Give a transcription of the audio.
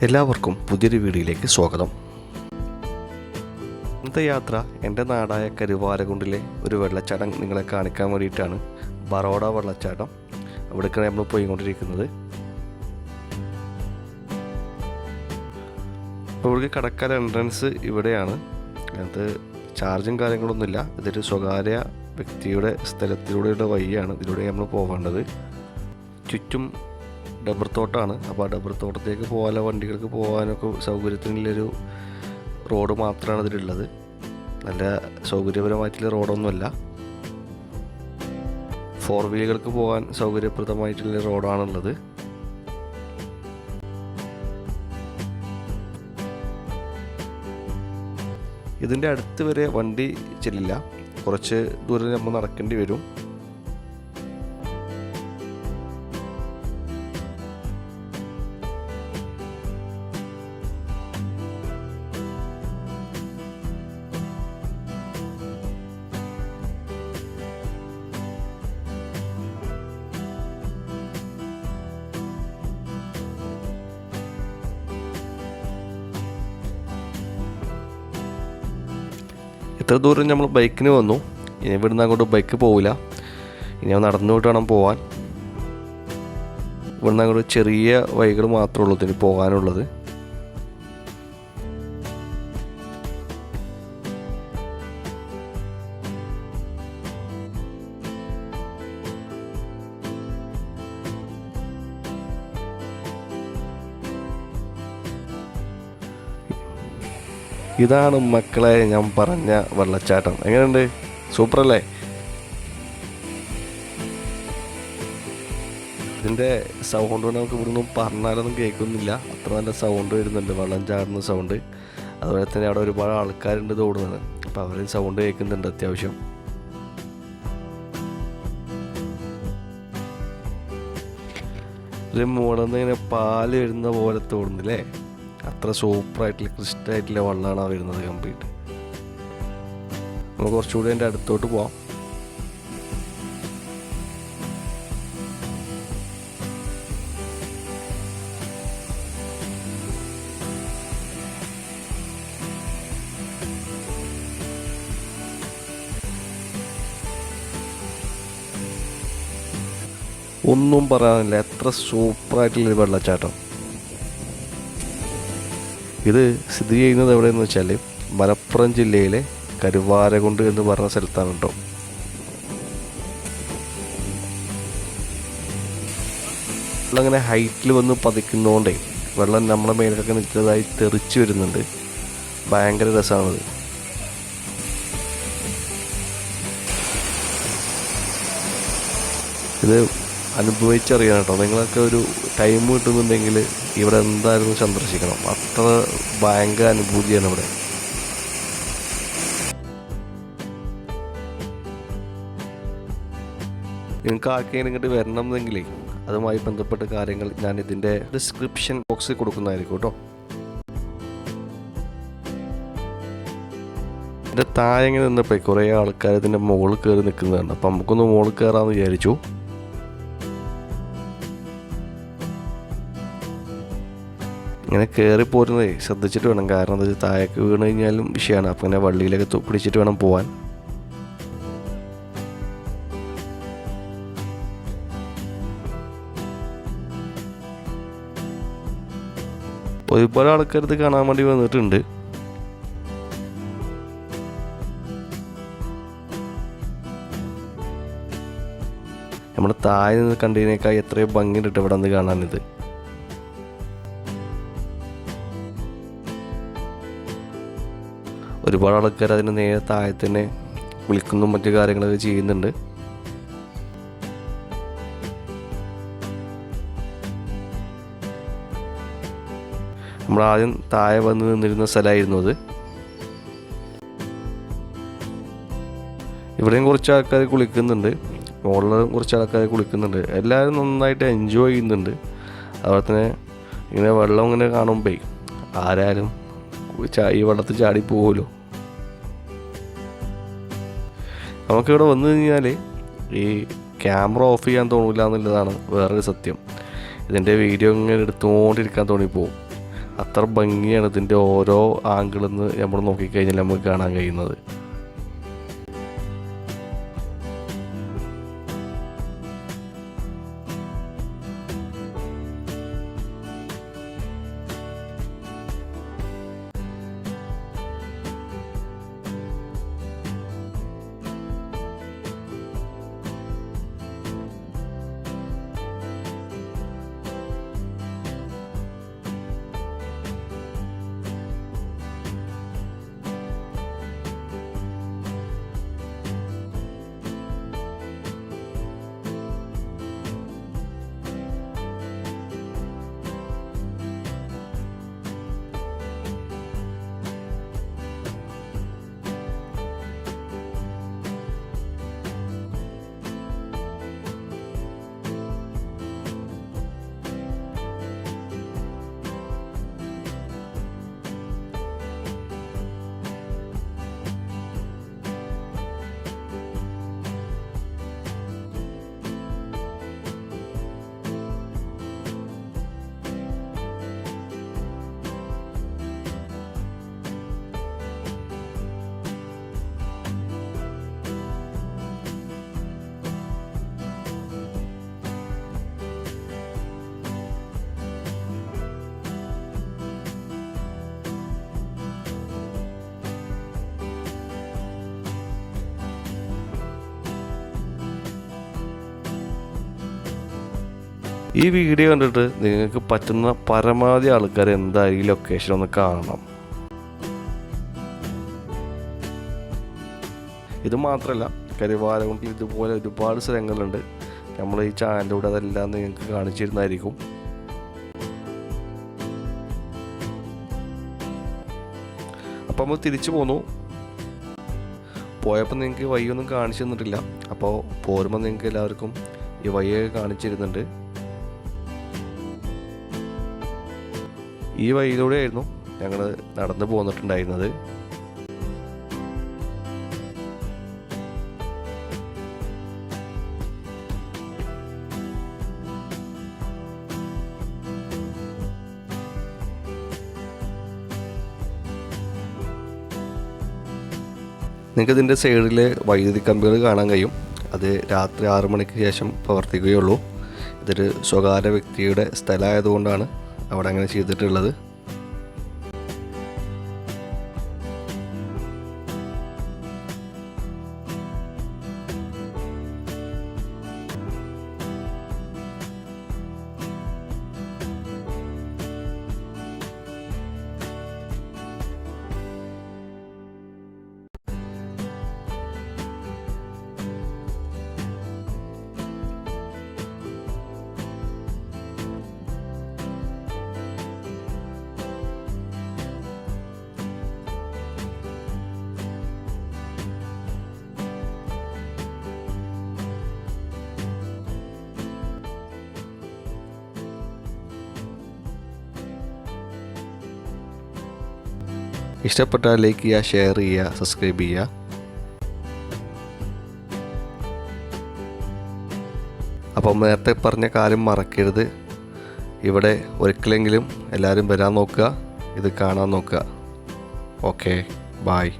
എല്ലാവർക്കും പുതിയൊരു വീഡിയോയിലേക്ക് സ്വാഗതം. ഇന്നത്തെ യാത്ര എൻ്റെ നാടായ കരുവാരകുണ്ടിലെ ഒരു വെള്ളച്ചാട്ടം നിങ്ങളെ കാണിക്കാൻ വേണ്ടിയിട്ടാണ്. ബറോഡ വെള്ളച്ചാട്ടം, അവിടേക്കാണ് നമ്മൾ പോയിക്കൊണ്ടിരിക്കുന്നത്. അപ്പോൾ ഇവിടേക്ക് കടക്കാൻ എൻട്രൻസ് ഇവിടെയാണ്. അത് ചാർജും കാര്യങ്ങളൊന്നുമില്ല. ഇതൊരു സ്വകാര്യ വ്യക്തിയുടെ സ്ഥലത്തിലൂടെയുള്ള വഴിയാണ്. ഇതിലൂടെ നമ്മൾ പോകേണ്ടത്. ചുറ്റും ഡബ്ബർ തോട്ടമാണ്. അപ്പോൾ ആ ഡബ്ബർ തോട്ടത്തേക്ക് പോകാനോ വണ്ടികൾക്ക് പോകാനൊക്കെ സൗകര്യത്തിനുള്ളൊരു റോഡ് മാത്രമാണ് ഇതിലുള്ളത്. നല്ല സൗകര്യപരമായിട്ടുള്ള റോഡൊന്നുമല്ല. 4 വീലുകൾക്ക് പോകാൻ സൗകര്യപ്രദമായിട്ടുള്ള റോഡാണുള്ളത്. ഇതിൻ്റെ അടുത്ത് വരെ വണ്ടി ചെല്ലില്ല. കുറച്ച് ദൂരം നമ്മൾ നടക്കേണ്ടി വരും. ഇത്ര ദൂരം നമ്മൾ ബൈക്കിന് വന്നു. ഇനി ഇവിടുന്ന് അങ്ങോട്ട് ബൈക്ക് പോവില്ല. ഇനി നടന്നു പോയിട്ട് വേണം പോകാൻ. ഇവിടുന്ന് അങ്ങോട്ട് ചെറിയ വഴികൾ മാത്രമേ ഉള്ളൂ ഇതിന് പോകാനുള്ളത്. ഇതാണ് മക്കളെ ഞാൻ പറഞ്ഞ വെള്ളച്ചാട്ടം. എങ്ങനെയുണ്ട്? സൂപ്പറല്ലേ? ഇതിൻ്റെ സൗണ്ട് നമുക്ക് ഇവിടുന്ന് പറഞ്ഞാലൊന്നും കേൾക്കുന്നില്ല. അത്ര നല്ല സൗണ്ട് വരുന്നുണ്ട്, വെള്ളം ചാടുന്ന സൗണ്ട്. അതുപോലെ തന്നെ അവിടെ ഒരുപാട് ആൾക്കാരുണ്ട് ഓടുന്നത്. അപ്പോൾ അവർ സൗണ്ട് കേൾക്കുന്നുണ്ട് അത്യാവശ്യം. ഒരു മുകളിൽ നിന്ന് ഇങ്ങനെ പാല് വരുന്ന പോലെ തോന്നുന്നില്ലേ? അത്ര സൂപ്പറായിട്ടുള്ള ക്രിസ്റ്റലായിട്ടുള്ള വെള്ളമാണ് വരുന്നത് കംപ്ലീറ്റ്. നമുക്ക് കുറച്ചുകൂടി അതിൻ്റെ അടുത്തോട്ട് പോവാം. ഒന്നും പറയാനില്ല, എത്ര സൂപ്പറായിട്ടുള്ളൊരു വെള്ളച്ചാട്ടം. ഇത് സ്ഥിതി ചെയ്യുന്നത് എവിടെയെന്ന് വെച്ചാൽ മലപ്പുറം ജില്ലയിലെ കരുവാരകുണ്ട് എന്ന് പറഞ്ഞ സ്ഥലത്താണ് കേട്ടോ. വെള്ളം അങ്ങനെ ഹൈറ്റിൽ വന്ന് പതിക്കുന്നതുകൊണ്ടേ വെള്ളം നമ്മളെ മേലൊക്കെ നിൽക്കുന്നതായി തെറിച്ച് വരുന്നുണ്ട്. ഭയങ്കര രസമാണത്. ഇത് അനുഭവിച്ചറിയാം കേട്ടോ. നിങ്ങളൊക്കെ ഒരു ടൈം കിട്ടുന്നുണ്ടെങ്കിൽ ഇവിടെ എന്തായാലും സന്ദർശിക്കണം. അത്ര ഭയങ്കര അനുഭൂതിയാണ് ഇവിടെ. നിങ്ങൾക്ക് ആർക്കെങ്കിലും ഇങ്ങോട്ട് വരണമെന്നെങ്കിലേ അതുമായി ബന്ധപ്പെട്ട കാര്യങ്ങൾ ഞാൻ ഇതിൻ്റെ ഡിസ്ക്രിപ്ഷൻ ബോക്സിൽ കൊടുക്കുന്നതായിരിക്കും കേട്ടോ. ഇതിൻ്റെ താഴെ ഇങ്ങനെ നിന്നപ്പോഴേ കുറേ ആൾക്കാർ ഇതിൻ്റെ മുകളിൽ കയറി നിൽക്കുന്നതാണ്. അപ്പം നമുക്കൊന്ന് മുകളിൽ കയറാമെന്ന് വിചാരിച്ചു. ഇങ്ങനെ കയറി പോരുന്നതേ ശ്രദ്ധിച്ചിട്ട് വേണം. കാരണം എന്താ വെച്ചാൽ താഴേക്ക് വീണ് കഴിഞ്ഞാലും വിഷയമാണ്. അപ്പം ഇങ്ങനെ വള്ളിയിലൊക്കെ പിടിച്ചിട്ട് വേണം പോവാൻ. ഒരുപാട് ആൾക്കാർ ഇത് കാണാൻ വേണ്ടി വന്നിട്ടുണ്ട്. നമ്മുടെ താഴെ നിന്ന് കണ്ടതിനേക്കാൾ എത്രയോ ഭംഗിയുണ്ട് ഇവിടെ നിന്ന് കാണാനിത്. ഒരുപാട് ആൾക്കാർ അതിന് നേരെ താഴെ തന്നെ കുളിക്കുന്നു, മറ്റു കാര്യങ്ങളൊക്കെ ചെയ്യുന്നുണ്ട്. നമ്മൾ ആദ്യം താഴെ വന്ന് നിന്നിരുന്ന സ്ഥലമായിരുന്നു അത്. ഇവിടെയും കുറച്ച് ആൾക്കാർ കുളിക്കുന്നുണ്ട്, മുകളിലും കുറച്ച് ആൾക്കാർ കുളിക്കുന്നുണ്ട്. എല്ലാവരും നന്നായിട്ട് എൻജോയ് ചെയ്യുന്നുണ്ട്. അതുപോലെ തന്നെ ഇങ്ങനെ വെള്ളം ഇങ്ങനെ കാണുമ്പോൾ ആരായാലും ഈ വെള്ളത്തിൽ ചാടി പോകുമല്ലോ. നമുക്കിവിടെ വന്നു കഴിഞ്ഞാൽ ഈ ക്യാമറ ഓഫ് ചെയ്യാൻ തോന്നില്ല എന്നുള്ളതാണ് വേറൊരു സത്യം. ഇതിൻ്റെ വീഡിയോ ഇങ്ങനെ എടുത്തുകൊണ്ടിരിക്കാൻ തോന്നിപ്പോവും. അത്ര ഭംഗിയാണ് ഇതിൻ്റെ ഓരോ ആംഗിളിൽ നിന്ന് നമ്മൾ നോക്കിക്കഴിഞ്ഞാൽ നമുക്ക് കാണാൻ കഴിയുന്നത്. ഈ വീഡിയോ കണ്ടിട്ട് നിങ്ങൾക്ക് പറ്റുന്ന പരമാവധി ആൾക്കാർ എന്തായാലും ഈ ലൊക്കേഷൻ ഒന്ന് കാണണം. ഇത് മാത്രമല്ല, കരുവാരകുണ്ടിൽ ഇതുപോലെ ഒരുപാട് സ്ഥലങ്ങളുണ്ട്. നമ്മൾ ഈ ചാനലിലൂടെ അതെല്ലാം നിങ്ങൾക്ക് കാണിച്ചിരുന്നതായിരിക്കും. അപ്പോൾ നമ്മൾ തിരിച്ചു പോന്നു. പോയപ്പോൾ നിങ്ങൾക്ക് വഴിയൊന്നും കാണിച്ചു തന്നിട്ടില്ല. അപ്പോൾ പോരുമ്പോൾ നിങ്ങൾക്ക് എല്ലാവർക്കും ഈ വഴിയൊക്കെ കാണിച്ചിരുന്നുണ്ട്. ഈ വഴിയിലൂടെയായിരുന്നു ഞങ്ങൾ നടന്നു പോന്നിട്ടുണ്ടായിരുന്നത്. നിങ്ങൾക്ക് ഇതിൻ്റെ സൈഡിൽ വൈദ്യുതി കമ്പികൾ കാണാൻ കഴിയും. അത് രാത്രി 6 മണിക്ക് ശേഷം പ്രവർത്തിക്കുകയുള്ളൂ. ഇതൊരു സ്വകാര്യ വ്യക്തിയുടെ സ്ഥലമായതുകൊണ്ടാണ് അവിടെ അങ്ങനെ ചെയ്തിട്ടുള്ളത്. ഇഷ്ടപ്പെട്ടാൽ ലൈക്ക് ചെയ്യുക, ഷെയർ ചെയ്യുക, സബ്സ്ക്രൈബ് ചെയ്യുക. അപ്പം നേരത്തെ പറഞ്ഞ കാര്യം മറക്കരുത്. ഇവിടെ ഒരിക്കലെങ്കിലും എല്ലാവരും വരാൻ നോക്കുക, ഇത് കാണാൻ നോക്കുക. Okay, bye.